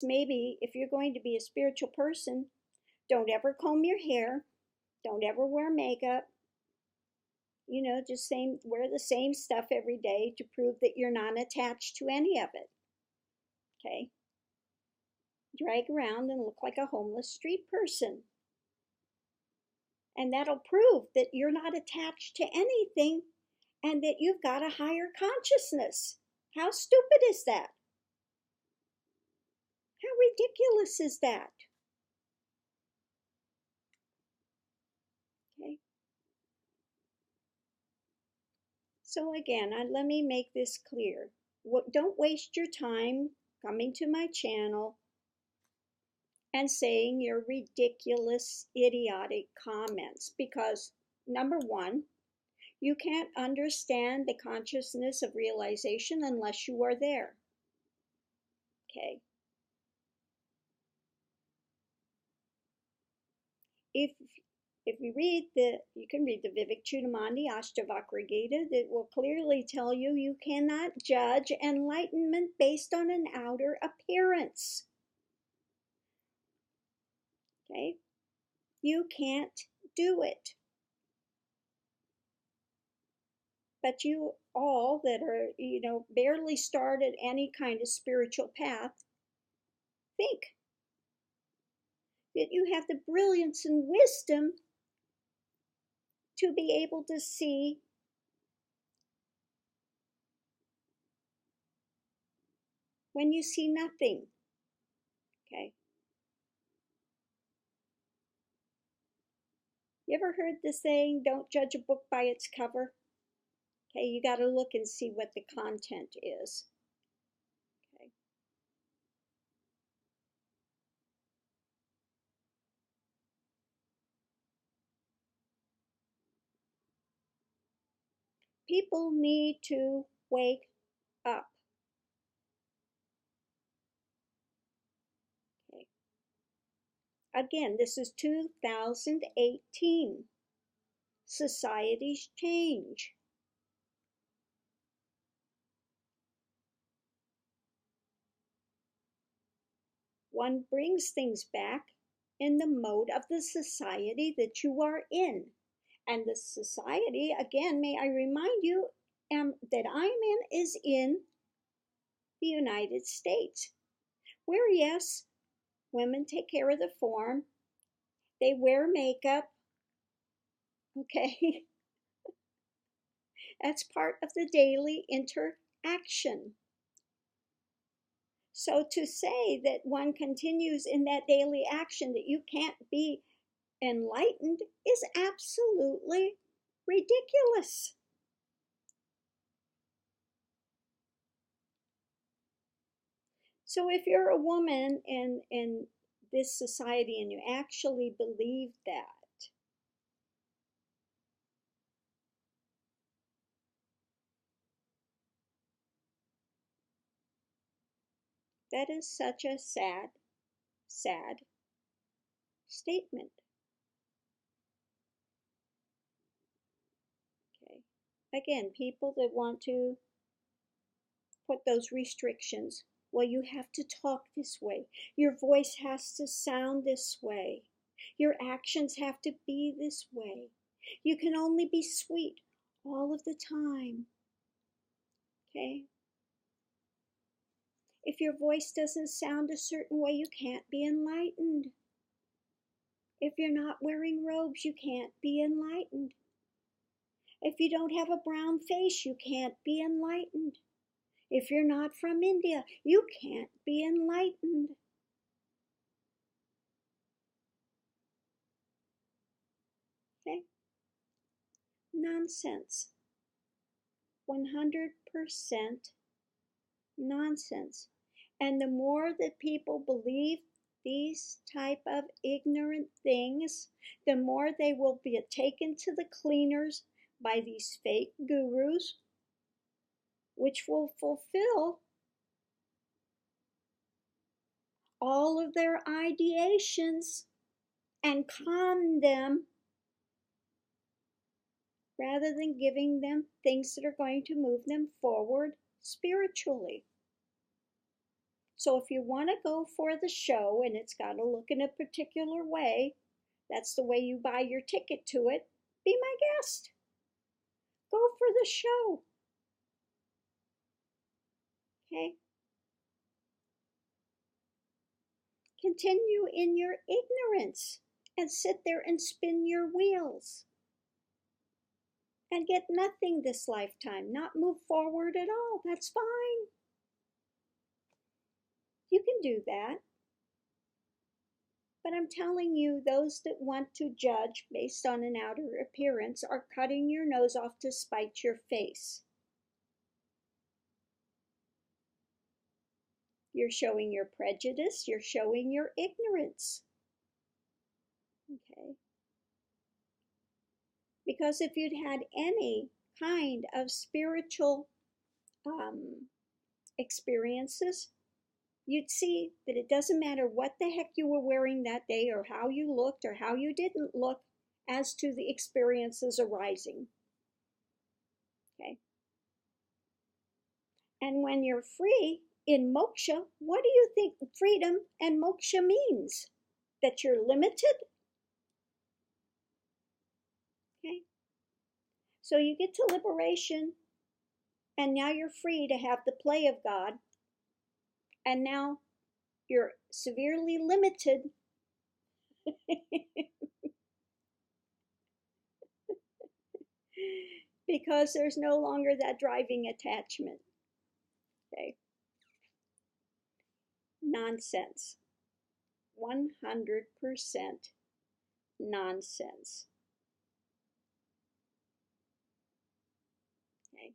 maybe if you're going to be a spiritual person, don't ever comb your hair, don't ever wear makeup, just wear the same stuff every day to prove that you're not attached to any of it. Okay? Drag around and look like a homeless street person. And that'll prove that you're not attached to anything and that you've got a higher consciousness. How stupid is that? How ridiculous is that? Okay. So again, let me make this clear. Don't waste your time coming to my channel and saying your ridiculous, idiotic comments because, number one, you can't understand the consciousness of realization unless you are there. Okay. If you can read the Vivek Chudamani Ashtavakra Gita, that will clearly tell you you cannot judge enlightenment based on an outer appearance. Okay? You can't do it. But you all that are, barely started any kind of spiritual path, think that you have the brilliance and wisdom to be able to see when you see nothing. Okay? You ever heard the saying, don't judge a book by its cover? Okay, you got to look and see what the content is. Okay. People need to wake up. Okay. Again, this is 2018. Societies change. One brings things back in the mode of the society that you are in. And the society, again, may I remind you, that I'm in is in the United States, where, yes, women take care of the form, they wear makeup, okay? That's part of the daily interaction. So to say that one continues in that daily action that you can't be enlightened is absolutely ridiculous. So if you're a woman in this society and you actually believe that is such a sad, sad statement. Okay. Again, people that want to put those restrictions, well, you have to talk this way. Your voice has to sound this way. Your actions have to be this way. You can only be sweet all of the time. Okay? If your voice doesn't sound a certain way, you can't be enlightened. If you're not wearing robes, you can't be enlightened. If you don't have a brown face, you can't be enlightened. If you're not from India, you can't be enlightened. Okay? Nonsense. 100% nonsense. And the more that people believe these type of ignorant things, the more they will be taken to the cleaners by these fake gurus, which will fulfill all of their ideations and calm them rather than giving them things that are going to move them forward spiritually. So if you want to go for the show and it's got to look in a particular way, that's the way you buy your ticket to it, be my guest. Go for the show. Okay? Continue in your ignorance and sit there and spin your wheels and get nothing this lifetime, not move forward at all. That's fine. You can do that. But I'm telling you, those that want to judge based on an outer appearance are cutting your nose off to spite your face. You're showing your prejudice, you're showing your ignorance. Okay? Because if you'd had any kind of spiritual experiences, you'd see that it doesn't matter what the heck you were wearing that day or how you looked or how you didn't look as to the experiences arising. Okay? And when you're free in moksha, what do you think freedom and moksha means? That you're limited? Okay? So you get to liberation, and now you're free to have the play of God, and now you're severely limited because there's no longer that driving attachment. Okay? Nonsense. 100% nonsense. Okay?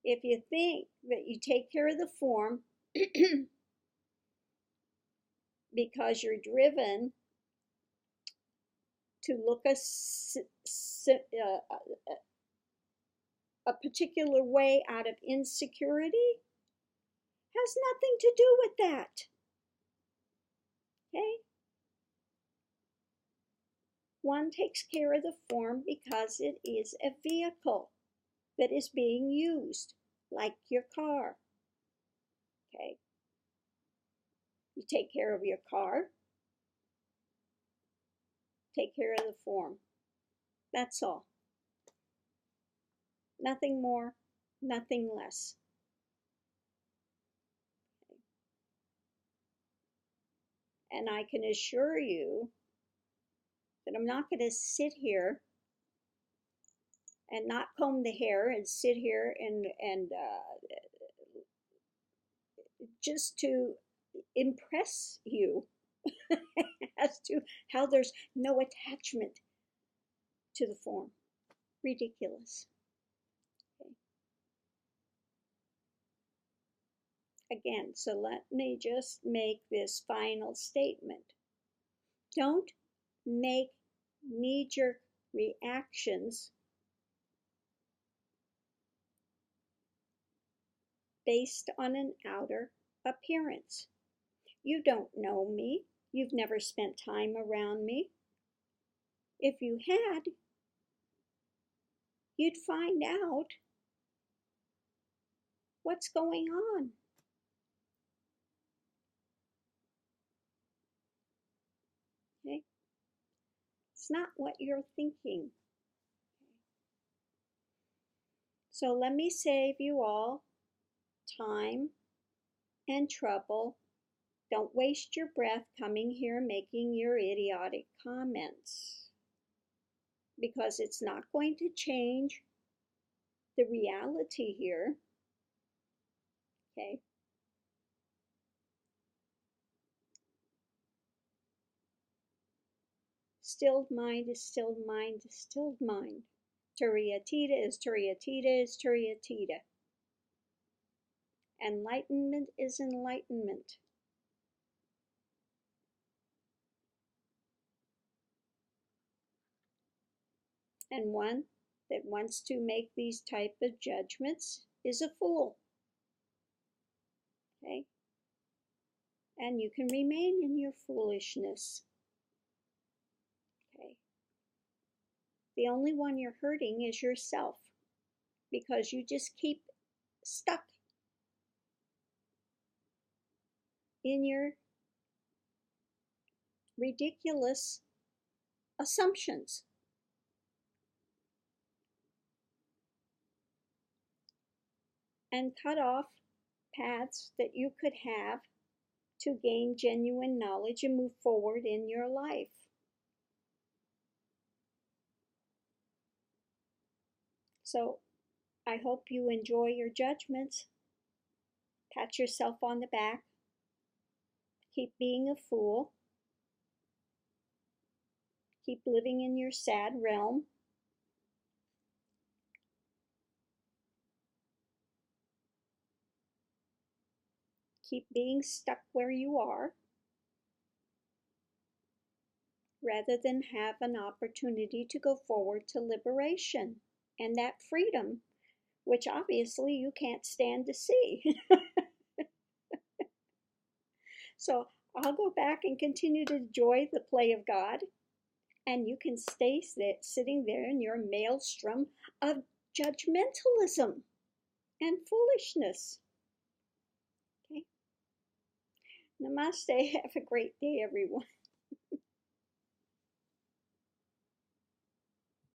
If you think that you take care of the form because you're driven to look a particular way out of insecurity, has nothing to do with that. Okay? One takes care of the form because it is a vehicle that is being used, like your car. Okay? You take care of your car, take care of the form. That's all. Nothing more, nothing less. Okay. And I can assure you that I'm not going to sit here and not comb the hair and sit here and just to impress you as to how there's no attachment to the form. Ridiculous. Okay. Again, so let me just make this final statement. Don't make knee-jerk reactions based on an outer appearance. You don't know me. You've never spent time around me. If you had, you'd find out what's going on. Okay? It's not what you're thinking. So let me save you all time and trouble. Don't waste your breath coming here making your idiotic comments, because it's not going to change the reality here. Okay? Stilled mind is stilled mind is stilled mind. Turiyatita is Turiyatita is Turiyatita. Enlightenment is enlightenment. And one that wants to make these type of judgments is a fool. Okay? And you can remain in your foolishness. Okay? The only one you're hurting is yourself, because you just keep stuck in your ridiculous assumptions. And cut off paths that you could have to gain genuine knowledge and move forward in your life. So I hope you enjoy your judgments. Pat yourself on the back. Keep being a fool. Keep living in your sad realm. Keep being stuck where you are, rather than have an opportunity to go forward to liberation and that freedom, which obviously you can't stand to see. So I'll go back and continue to enjoy the play of God, and you can stay sitting there in your maelstrom of judgmentalism and foolishness. Okay. Namaste. Have a great day, everyone.